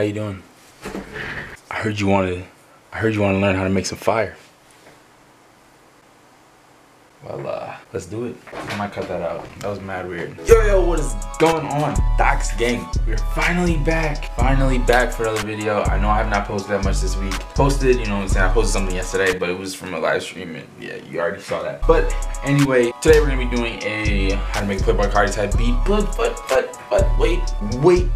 How you doing? I heard you want to learn how to make some fire. Well, let's do it. I might cut that out. That was mad weird. Yo, what is going on? Docs gang. We're finally back. Finally back for another video. I know I have not posted that much this week. Posted, you know what I'm saying? I posted something yesterday, but it was from a live stream, and yeah, you already saw that. But anyway, today we're gonna be doing a how to make a Playboi Carti type beat. But wait.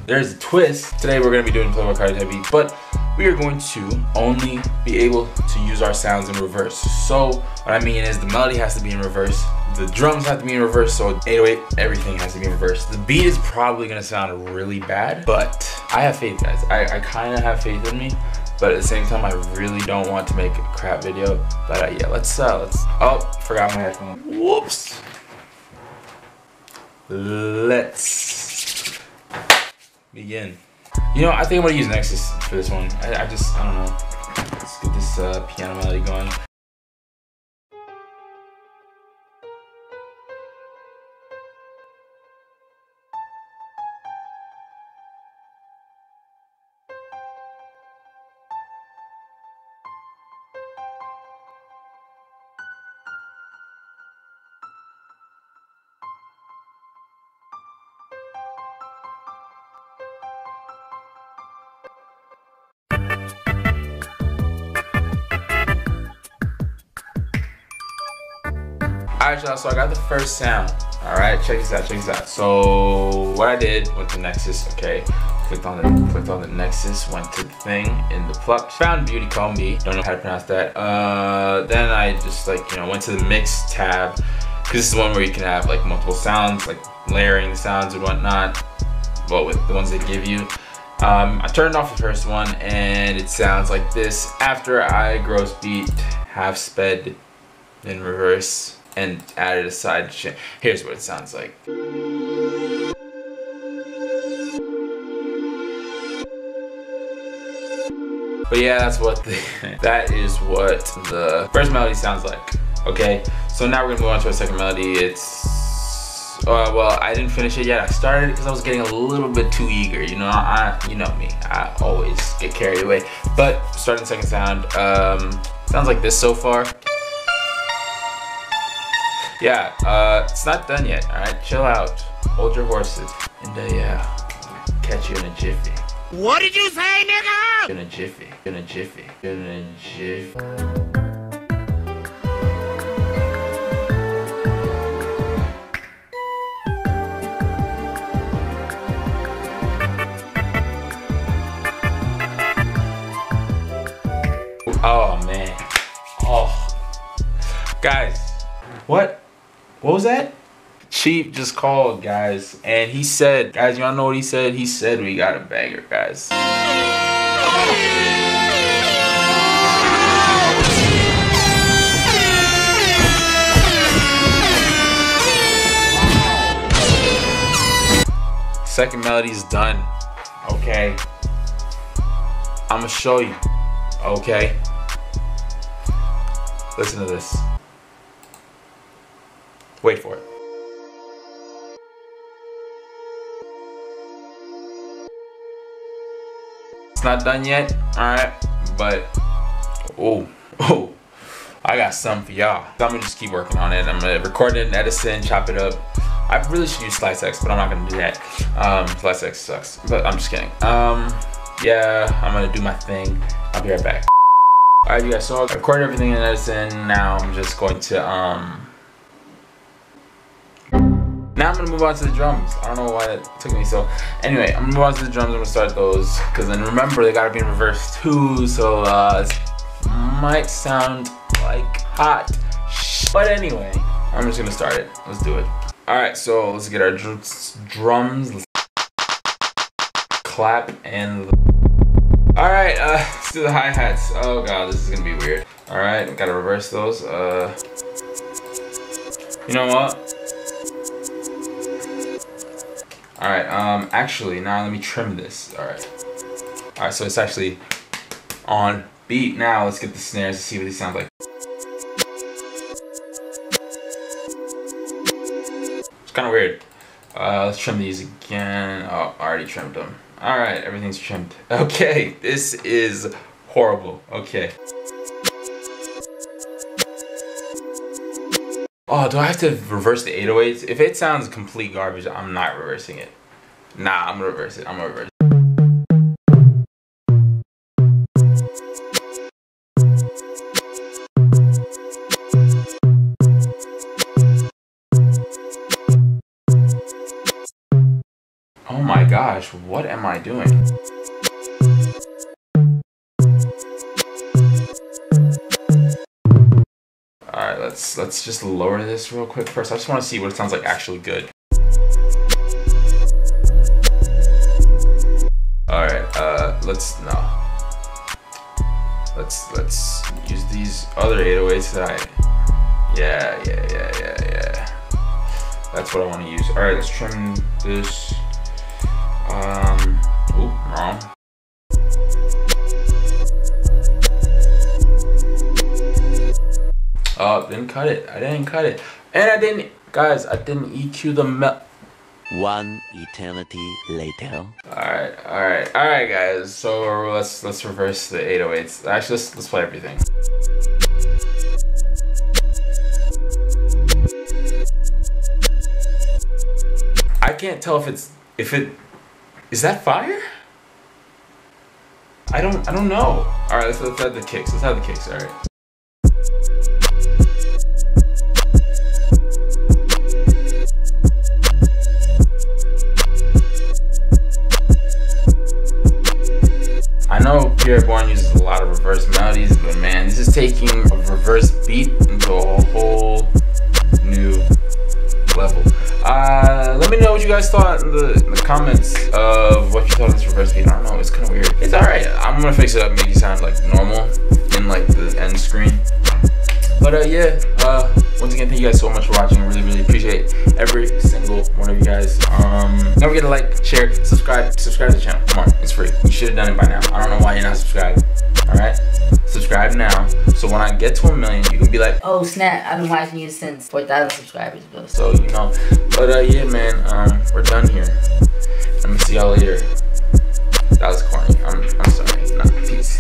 There's a twist. Today we're gonna be doing Playboi Carti type beat, but we are going to only be able to use our sounds in reverse. So what I mean is the melody has to be in reverse, the drums have to be in reverse, so 808, everything has to be in reverse. The beat is probably gonna sound really bad, but I have faith, guys. I kind of have faith in me, but at the same time I really don't want to make a crap video. But yeah, let's oh, forgot my headphone. Whoops. Let's begin. You know, I think I'm gonna use Nexus for this one. I don't know. Let's get this piano melody going. Alright, y'all, so I got the first sound. Alright, check this out. So what I did, went to Nexus, okay. Clicked on the Nexus, went to the thing in the pluck, found Beauty Call Me, don't know how to pronounce that. Then I just went to the mix tab, because this is one where you can have like multiple sounds, like layering the sounds and whatnot, well, with the ones they give you. I turned off the first one and it sounds like this after I gross beat, half sped in reverse, and added a side chain. Here's what it sounds like. But yeah, that is what the first melody sounds like. Okay, so now we're gonna move on to our second melody. It's well, I didn't finish it yet. I started because I was getting a little bit too eager. You know, you know me. I always get carried away. But starting the second sound, sounds like this so far. Yeah, it's not done yet, alright? Chill out. Hold your horses. And yeah, catch you in a jiffy. What did you say, nigga? In a jiffy. Oh, man. Oh. Guys, what was that? Chief just called, guys, and he said, guys, y'all know what he said? He said we got a banger, guys. Second melody's done. Okay. I'ma show you. Okay. Listen to this. Wait for it. It's not done yet, alright, but oh, I got something for y'all. I'm gonna just keep working on it. I'm gonna record it in Edison, chop it up. I really should use Slice X, but I'm not gonna do that. Slice X sucks, but I'm just kidding. Yeah, I'm gonna do my thing. I'll be right back. Alright, you guys, so I recorded everything in Edison. Now I'm just going to now I'm gonna move on to the drums. I don't know why that took me so. Anyway, I'm gonna move on to the drums. I'm gonna start those, because then remember they gotta be in reverse too. So it might sound like hot. But anyway, I'm just gonna start it. Let's do it. All right, so let's get our drums. Let's clap and. All right, let's do the hi-hats. Oh god, this is gonna be weird. All right, we gotta reverse those. You know what? Alright, actually, now let me trim this. Alright, so it's actually on beat. Now let's get the snares to see what these sound like. It's kind of weird. Let's trim these again. Oh, I already trimmed them. Alright, everything's trimmed. Okay, this is horrible. Okay. Oh, do I have to reverse the 808s? If it sounds complete garbage, I'm not reversing it. Nah, I'm gonna reverse it. I'm gonna reverse it. Oh my gosh, what am I doing? Alright, let's just lower this real quick first. I just want to see what it sounds like actually good. Alright, let's use these other 808s that yeah. That's what I want to use. Alright, let's trim this. Oop, wrong. Oh, didn't cut it. I didn't cut it. And I didn't, guys, I didn't EQ the One eternity later. Alright, guys. So let's reverse the 808s. Actually, let's play everything. I can't tell if it is that fire? I don't know. Alright, let's add the kicks. Let's add the kicks, alright. I know Pierre Bourne uses a lot of reverse melodies, but man, this is taking a reverse beat into a whole new level. Let me know what you guys thought in the comments of what you thought of this reverse beat. I don't know, it's kind of weird. It's alright. I'm gonna fix it up, make it sound like normal in like the end screen. But yeah, once again, thank you guys so much for watching. I really appreciate every single one of you guys. Don't forget to like, share, subscribe to the channel. Come on, it's free. You should have done it by now. I don't know why you're not subscribed. Alright? Subscribe now, so when I get to 1 million, you can be like, oh snap, I've been watching you since 4,000 subscribers, bro. So, you know. But yeah, man, we're done here. I'm gonna see y'all later. That was corny. I'm sorry. Nah, peace.